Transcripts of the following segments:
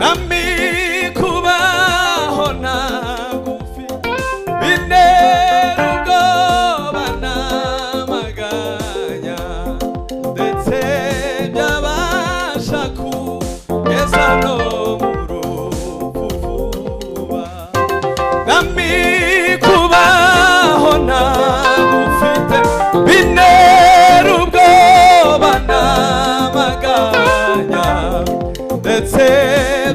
nami kubaho nagufi bintera ubwoba n'amaganya ndetse byabasha kugeza no mu rupfu vuba nami kubaho nagufite bintera ubwoba n'amaganya ndetse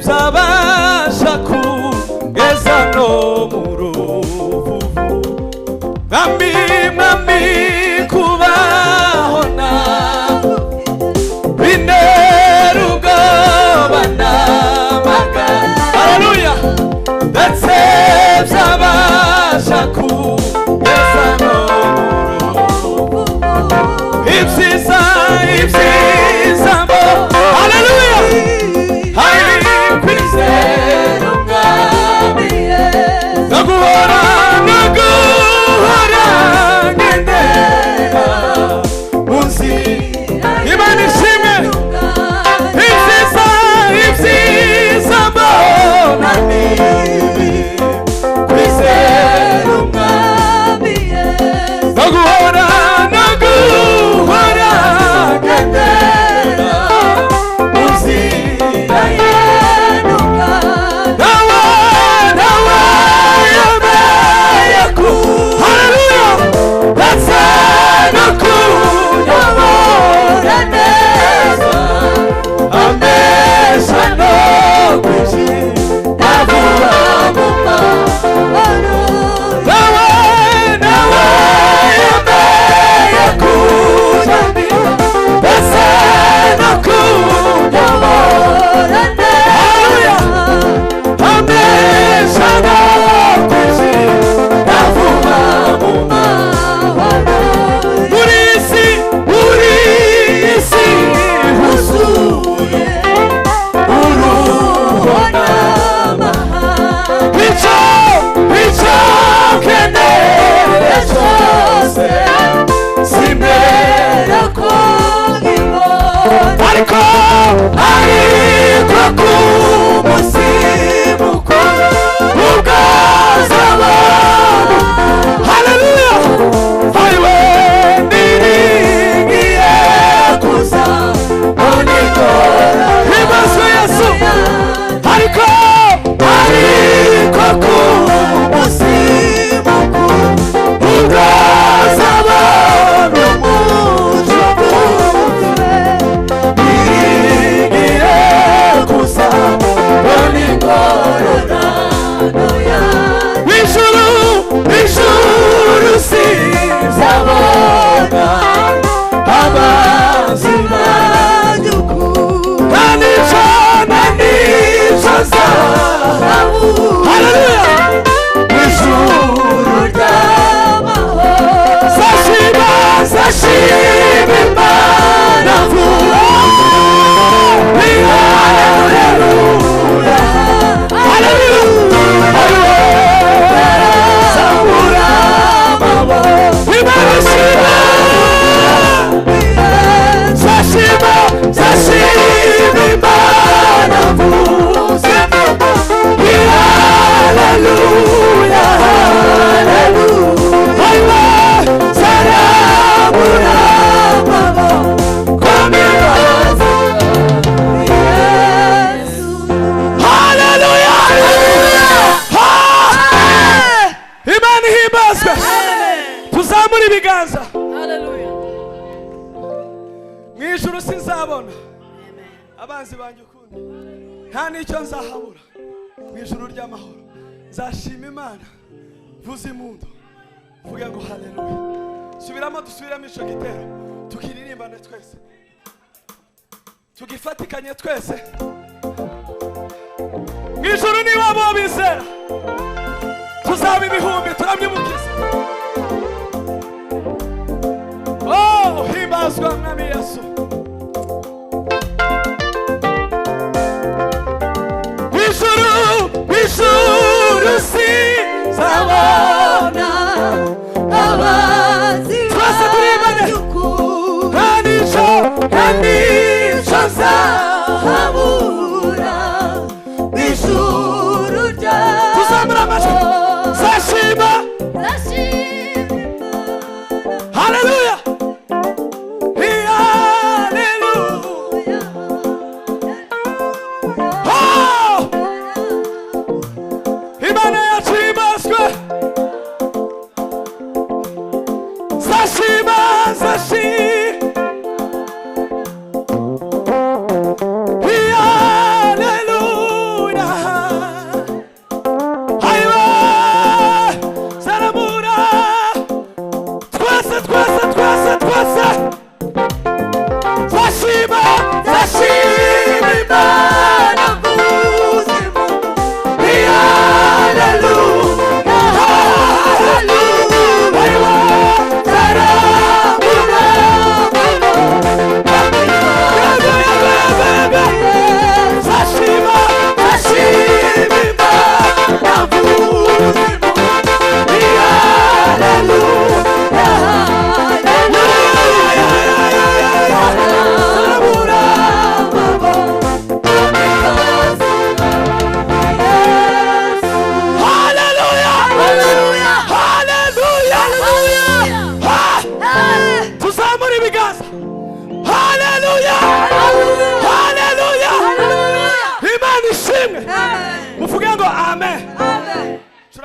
byabasha kugeza no mu rupfu nami kubaho bintera ubwoba n'amaganya haleluya ndetse byabasha kugeza no mu rupfu ibyiza mbo haleluya hari kwizera umwami no guhora ngendera munsi Imana ishimwe ibyiza mbona nibi kwizera umwami no guhora ngendera munzira yenuka nawe yemeye ku haleluya ndetse no kunyobora neza amesha no kwishima vuba mu mahoro nawe yemeye kujyanira ndetse no kunyobora neza amesha no kwishima vuba mu mahoro muri isi huzuye uruho n'amahanga icyo keneye cyose simera ko nkibona ariko ku munsi mukuru ubwazabona haleluya hariwe ndiringiye kuza unikora hibazwe Yesu ariko ku munsi mukuru ubwazabona umucunguzi ndiringiye kuza unikora ijuru sizabona amazima y'ukuri n'icyo zahabu haleluya ijuru ry'amahoro zashima Imana vuba haleluya tuzamura ibiganza mwijuru sinzabona abanzi banjye ukundi nta n'icyo nzahabura mwijuru ry'amahoro nzashima Imana vuza impundu vuga ngo haleluya dusubiramo ico gitero tukiririmbane twese tugifatikanye twese mwijuru niba abo bizera tuzaba ibihumbi turamyimukiza himbazwa mwami Yesu ijuru sizabona abazima y'ukuri n'icyo zahabura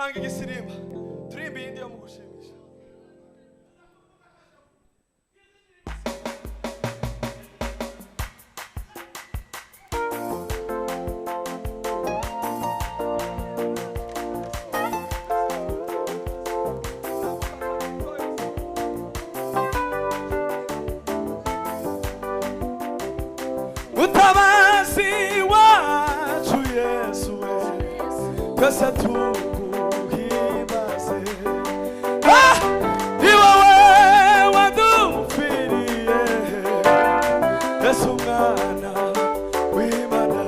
tanga igisirimba turirimba iyindi yo mu gushimisha. Mutabazi wacu Yesu we twese tuguhimbaze. Ni wowe wadupfiriye Yesu mwana w'Imana.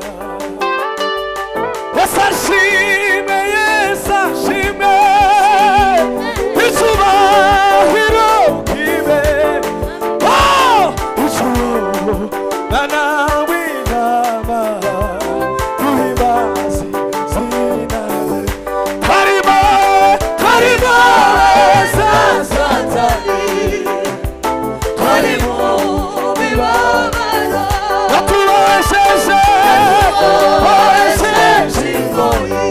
Yesu ashime, Yesu ashime, icyubahiro kibe ijuru Bana w'intama duhimbaze izina rye. Karima karima za Satani turi mu mibabaro watubesheje ingoyi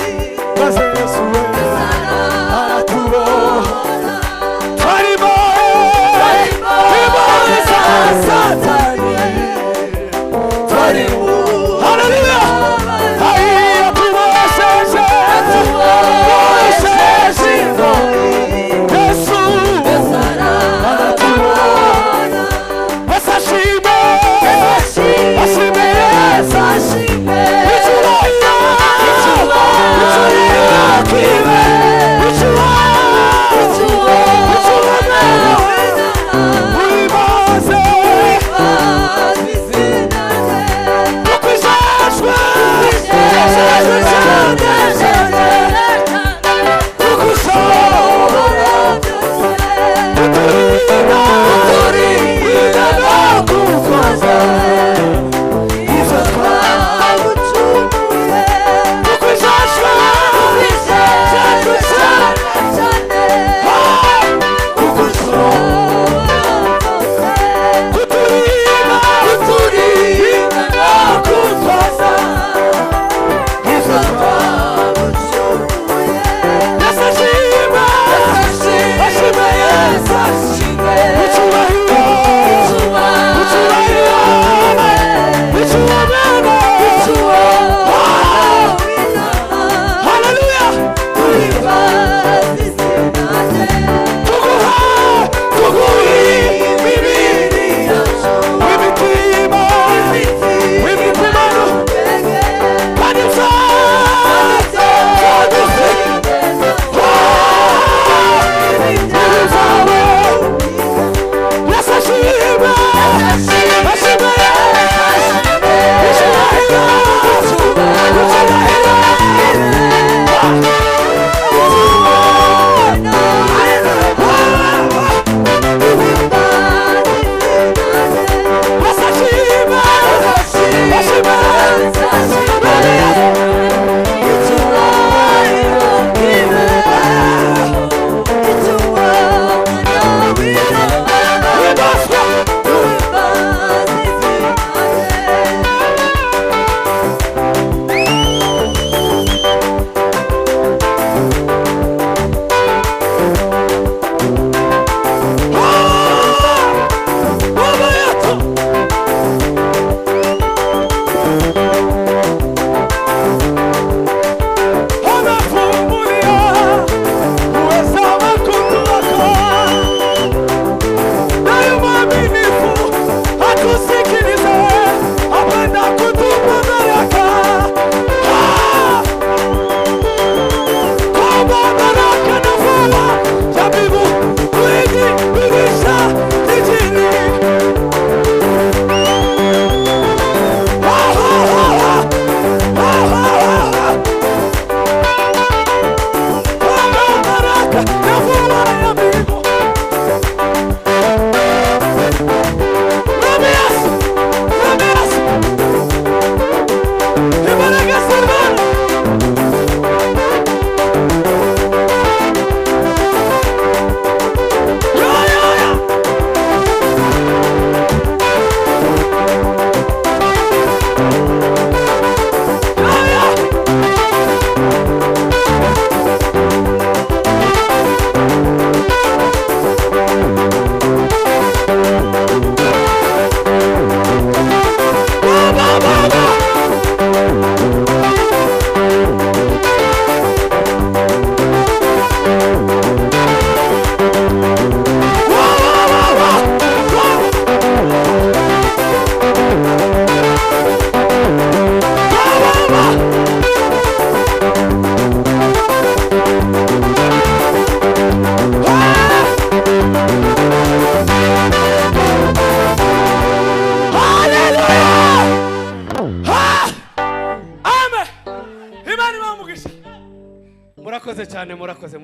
cyane murakoze